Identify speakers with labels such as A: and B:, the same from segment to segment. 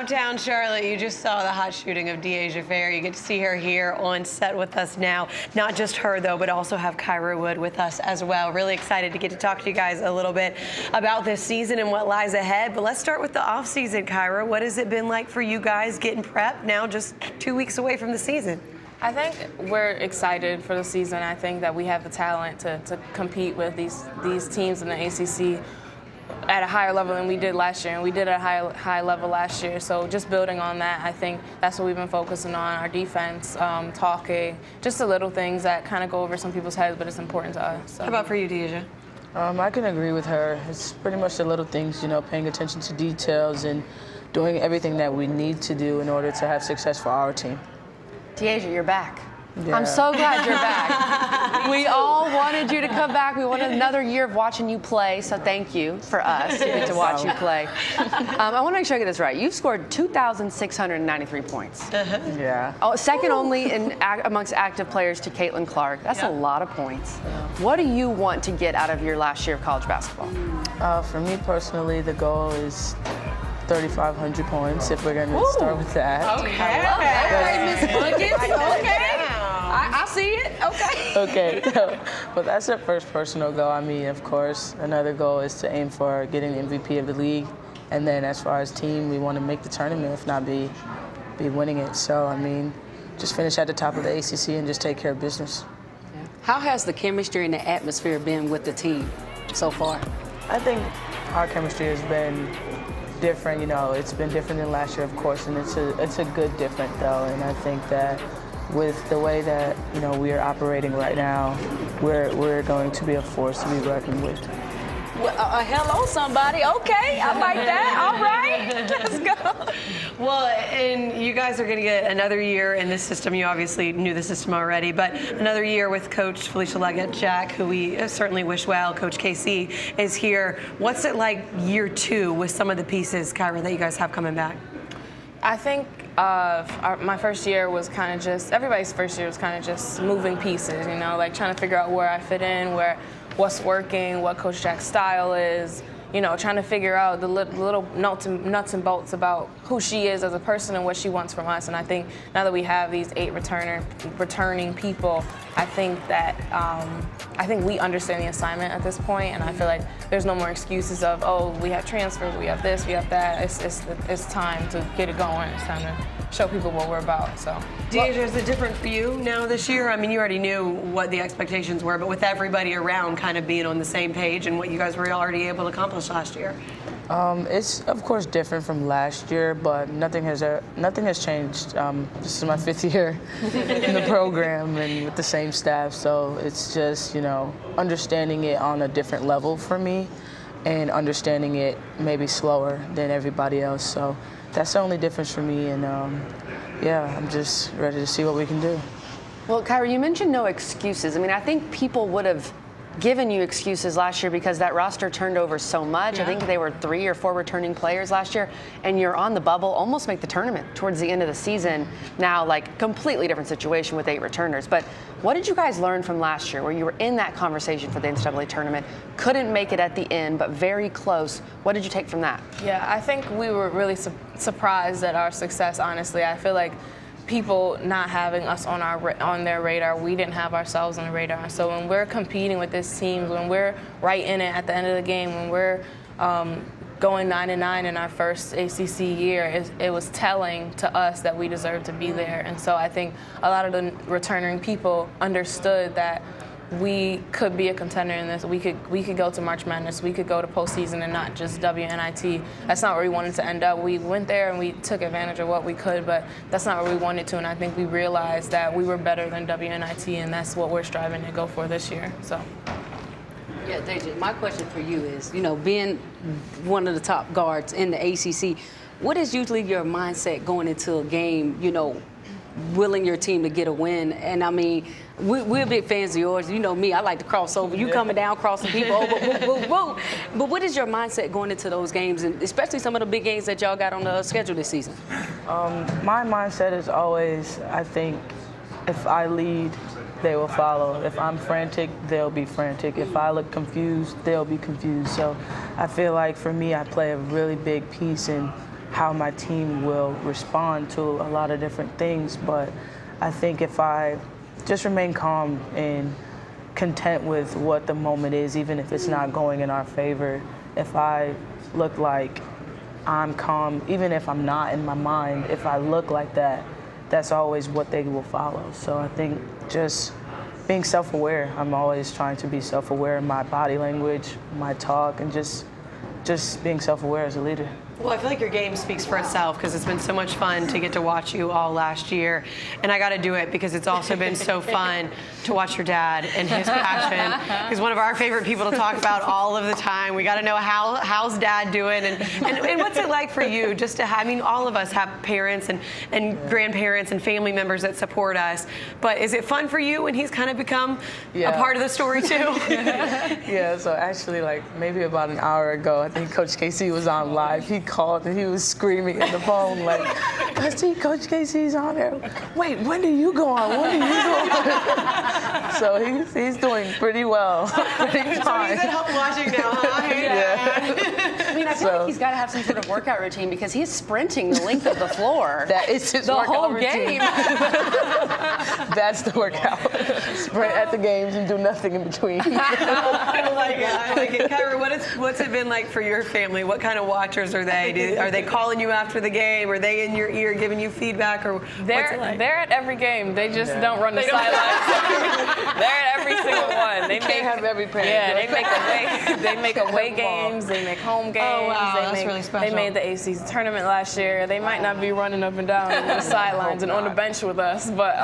A: Uptown Charlotte, you just saw the hot shooting of Dyaisha. You get to see her here on set with us now. Not just her, though, but also have Kyra Wood with us as well. Really excited to get to talk to you guys a little bit about this season and what lies ahead. But let's start with the offseason, Kyra. What has it been like for you guys getting prepped now just 2 weeks away from the season?
B: I think we're excited for the season. I think that we have the talent to compete with these teams in the ACC at a higher level than we did last year, and we did at a high level last year. So just building on that, I think that's what we've been focusing on, our defense, talking, just the little things that kind of go over some people's heads, but it's important to us. So.
A: How about for you, Dyaisha?
C: I can agree with her. It's pretty much the little things, you know, paying attention to details and doing everything that we need to do in order to have success for our team.
D: Dyaisha, you're back.
C: Yeah.
D: I'm so glad you're back. We all wanted you to come back. We wanted another year of watching you play, so thank you for us to get to watch you play. I want to make sure I get this right. You've scored 2,693 points.
C: Yeah.
D: Oh, second only amongst active players to Caitlin Clark. That's a lot of points. What do you want to get out of your last year of college basketball?
C: For me personally, the goal is 3,500 points, if we're going to start with that.
D: Okay, Miss Buckets. Okay. I see it. Okay.
C: Okay. But that's the first personal goal. I mean, of course, another goal is to aim for getting the MVP of the league. And then as far as team, we want to make the tournament, if not be winning it. So, I mean, just finish at the top of the ACC and just take care of business.
E: How has the chemistry and the atmosphere been with the team so far?
C: I think our chemistry has been different. You know, it's been different than last year, of course, and it's a good different though. And I think that with the way that, you know, we are operating right now, we're going to be a force to be reckoned with.
E: Well, hello, somebody. Okay, I like that. All right, let's go.
A: Well, and you guys are going to get another year in this system. You obviously knew the system already, but another year with Coach Felicia Leggett-Jack, who we certainly wish well. Coach KC is here. What's it like year two with some of the pieces, Kyra, that you guys have coming back?
B: I think my first year was kind of just, everybody's first year was kind of just moving pieces, you know, like trying to figure out where I fit in, what's working, what Coach Jack's style is, you know, trying to figure out the little nuts and bolts about who she is as a person and what she wants from us. And I think now that we have these 8 returning people, I think that we understand the assignment at this point, and I feel like there's no more excuses of, oh, we have transfers, we have this, we have that. It's time to get it going. It's time to show people what we're about. So,
A: Dyaisha, is it different for you now this year? I mean, you already knew what the expectations were, but with everybody around kind of being on the same page and what you guys were already able to accomplish last year.
C: It's of course different from last year, but nothing has changed. This is my 5th year in the program and with the same staff, so it's just, you know, understanding it on a different level for me and understanding it maybe slower than everybody else. So that's the only difference for me, and yeah, I'm just ready to see what we can do.
D: Well, Kyra, you mentioned no excuses. I mean, I think people would have given you excuses last year because that roster turned over so much. I think they were 3 or 4 returning players last year, and you're on the bubble, almost make the tournament towards the end of the season. Now, like, completely different situation with 8 returners. But what did you guys learn from last year where you were in that conversation for the NCAA tournament, couldn't make it at the end, but very close? What did you take from that?
B: Yeah, I think we were really surprised at our success, honestly. I feel like people not having us on their radar, we didn't have ourselves on the radar. So when we're competing with this team, when we're right in it at the end of the game, when we're going 9-9 in our first ACC year, it was telling to us that we deserved to be there. And so I think a lot of the returning people understood that we could be a contender in this. We could go to March Madness. We could go to postseason and not just WNIT. That's not where we wanted to end up. We went there and we took advantage of what we could, but that's not where we wanted to. And I think we realized that we were better than WNIT, and that's what we're striving to go for this year. So.
E: Yeah, Dyaisha, my question for you is, you know, being one of the top guards in the ACC, what is usually your mindset going into a game, you know, willing your team to get a win? And I mean, we're big fans of yours. You know me, I like to cross over. You coming down, crossing people over. Whoa, whoa, whoa. But what is your mindset going into those games, and especially some of the big games that y'all got on the schedule this season?
C: My mindset is always, I think, if I lead, they will follow. If I'm frantic, they'll be frantic. If I look confused, they'll be confused. So I feel like for me, I play a really big piece in how my team will respond to a lot of different things. But I think if I just remain calm and content with what the moment is, even if it's not going in our favor, if I look like I'm calm, even if I'm not in my mind, if I look like that, that's always what they will follow. So I think just being self-aware. I'm always trying to be self-aware in my body language, my talk, and just being self-aware as a leader.
A: Well, I feel like your game speaks for itself because it's been so much fun to get to watch you all last year. And I got to do it because it's also been so fun to watch your dad and his passion. He's one of our favorite people to talk about all of the time. We got to know how's dad doing and what's it like for you just to have, I mean, all of us have parents and grandparents and family members that support us. But is it fun for you when he's kind of become a part of the story too?
C: Yeah, so actually like maybe about an hour ago, I think Coach Casey was on live. He called and he was screaming in the phone like, I see Coach Casey's on there. Wait, when do you go on? When do you go on? So he's doing pretty well. Pretty fine.
A: So he's at home watching now, huh?
D: I mean, I feel like he's got to have some sort of workout routine because he's sprinting the length of the floor.
C: That is his
D: the
C: workout
D: whole
C: routine.
D: game.
C: That's the workout. Sprint at the games and do nothing in between.
A: I like it. I like it. Kyra, what's it been like for your family? What kind of watchers are they? Are they calling you after the game? Are they in your ear giving you feedback? Or
B: They're at every game. They just don't run the sidelines. They're at every single one. They
C: can't have every parent.
B: Yeah, they make away games. They make home games.
A: Oh wow, that's really special.
B: They made the ACC tournament last year. They might not be running up and down the sidelines and on the bench with us, but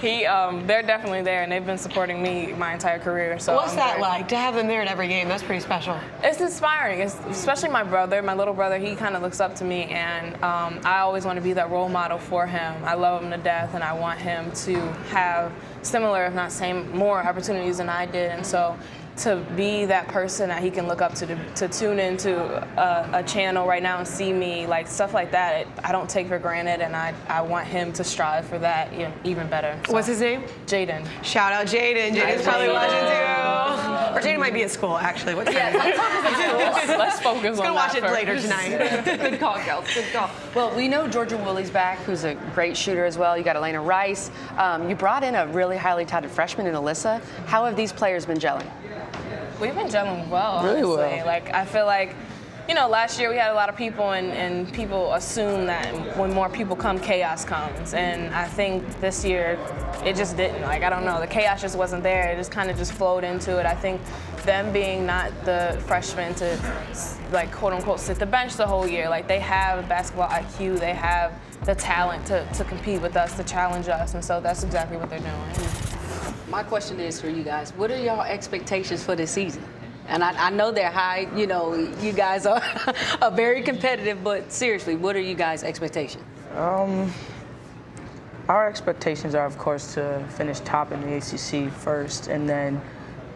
B: they're definitely there, and they've been supporting me my entire career. So
A: what's that like to have them there at every game? That's pretty special.
B: It's inspiring. Especially my brother, my little brother. He kind of looks up to me, and I always want to be that role model for him. I love him to death, and I want him to have similar, if not same, more opportunities than I did. And so to be that person that he can look up to tune into a channel right now and see me, like stuff like that, I don't take for granted, and I want him to strive for that even better. So.
A: What's his name?
B: Jaden.
A: Shout out Jaden. Jaden's probably watching too. Or Jaden might be at school, actually. What's that?
B: Let's focus on that.
A: Gonna watch it later tonight.
D: Good call, Kels. Good call. Well, we know Georgia Woolley's back, who's a great shooter as well. You got Elena Rice. You brought in a really highly touted freshman in Alyssa. How have these players been gelling?
B: We've been gelling well,
C: really
B: honestly.
C: well.
B: Like, I feel like, last year we had a lot of people, and people assume that when more people come, chaos comes. And I think this year it just didn't. Like, I don't know, the chaos just wasn't there. It just kind of just flowed into it. I think them being not the freshmen to, like, quote unquote, sit the bench the whole year. Like, they have basketball IQ, they have the talent to compete with us, to challenge us, and so that's exactly what they're doing.
E: My question is for you guys, what are y'all expectations for this season? And I know they're high, you guys are very competitive, but seriously, what are you guys' expectations?
C: Our expectations are, of course, to finish top in the ACC first and then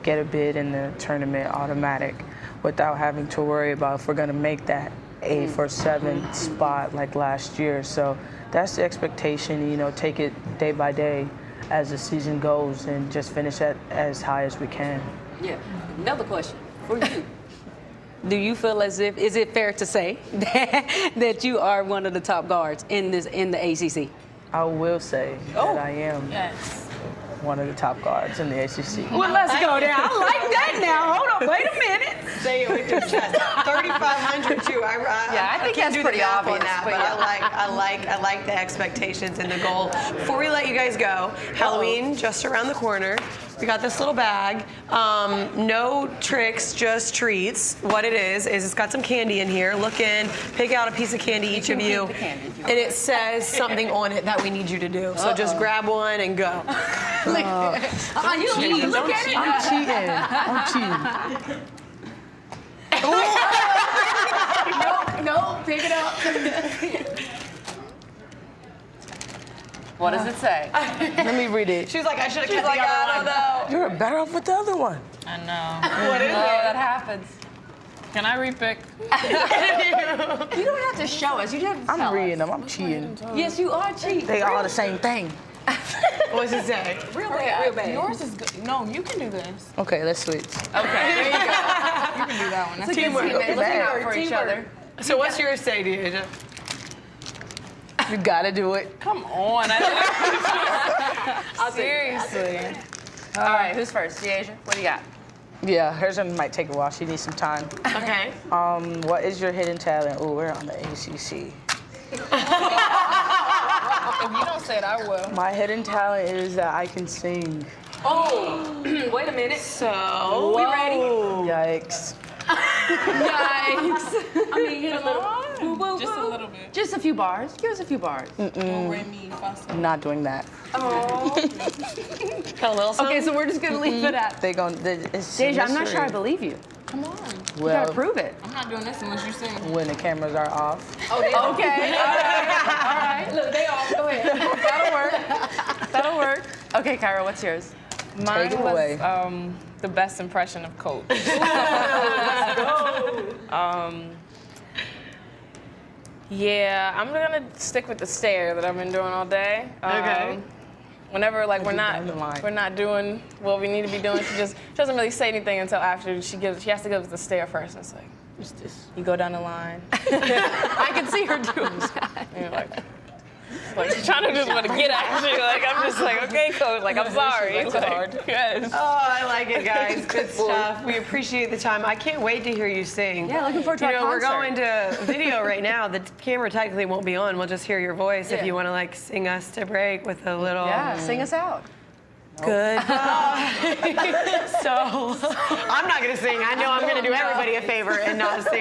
C: get a bid in the tournament automatic without having to worry about if we're going to make that 8th or 7th spot like last year. So that's the expectation, take it day by day as the season goes and just finish as high as we can.
E: Yeah. Another question for you. Do you feel as if, is it fair to say that you are one of the top guards in the ACC?
C: I will say that I am one of the top guards in the ACC.
A: Well, let's go there. I like that now. Hold on, wait a minute. Say it with your chest. 3,500 too.
D: I think
A: can't
D: that's
A: do
D: pretty
A: the math
D: obvious,
A: on that,
D: but
A: but I like the expectations and the goal. Before we let you guys go, Halloween just around the corner. We got this little bag. No tricks, just treats. What it is it's got some candy in here. Look in, pick out a piece of candy, each of you, and it says something on it that we need you to do. So just grab one and go.
E: You don't need to look at it.
C: I'm cheating.
D: No, pick it up. What does it say?
C: Let me read it.
A: She's like, I should have kept the other one.
C: You're better off with the other one.
B: I know.
A: What is it?
D: That happens.
B: Can I repick?
D: You don't have to show us. You just have to tell
C: I'm reading
D: us.
C: them. I'm cheating.
E: Yes, you are cheating.
C: They are the same thing.
A: What's it say?
E: Real bad.
B: Yours is good. No, you can do this.
C: Okay, let's switch.
B: Okay, there you go. You can do that one. That's
A: Teamwork.
D: Looking out for each other.
A: So what's yours say, Dyaisha?
C: You gotta do it.
B: Come on. Seriously.
D: All right, who's first? Dyaisha, what do you got?
C: Yeah, hers might take a while. She needs some time.
A: Okay.
C: What is your hidden talent? Oh, we're on the ACC.
B: If you don't say it, I will.
C: My hidden talent is that I can sing.
E: Oh, wait a minute.
A: So,
E: We ready?
C: Yikes.
E: Yikes. I mean, hit a little. Woo, woo,
B: Just a
E: woo.
B: little bit.
D: Just a few bars. Give us a few bars.
C: I'm not doing that.
A: got a little something?
D: Okay, so we're just gonna leave it at. Dyaisha, I'm not sure I believe you.
B: Come on.
D: You gotta prove it.
B: I'm not doing this unless you sing.
C: When the cameras are off.
D: Okay. All right.
E: Look, they all. Go ahead.
D: That'll work. Okay, Kyra, what's yours?
B: Mine
C: Take it
B: was
C: away.
B: the best impression of Coach. Yeah, I'm gonna stick with the stare that I've been doing all day.
A: Okay.
B: Whenever like we're
C: down the line.
B: not doing what we need to be doing, she doesn't really say anything until after she has to give us the stare first. And it's like,
C: What's this?
B: you go down the line.
D: I can see her doing that.
B: And you're like she's trying to just want to get at you. Like I'm just like, okay, Coach. Like I'm sorry. Like, yes.
A: Oh, I like it, guys. Good stuff. We appreciate the time. I can't wait to hear you sing.
D: Yeah, looking forward to our
A: we're
D: concert.
A: going to video right now. The camera technically won't be on. We'll just hear your voice if you want to like sing us to break with a little.
D: Yeah, sing us out.
A: Good. So I'm not going to sing. I know I'm going to do everybody a favor and not sing.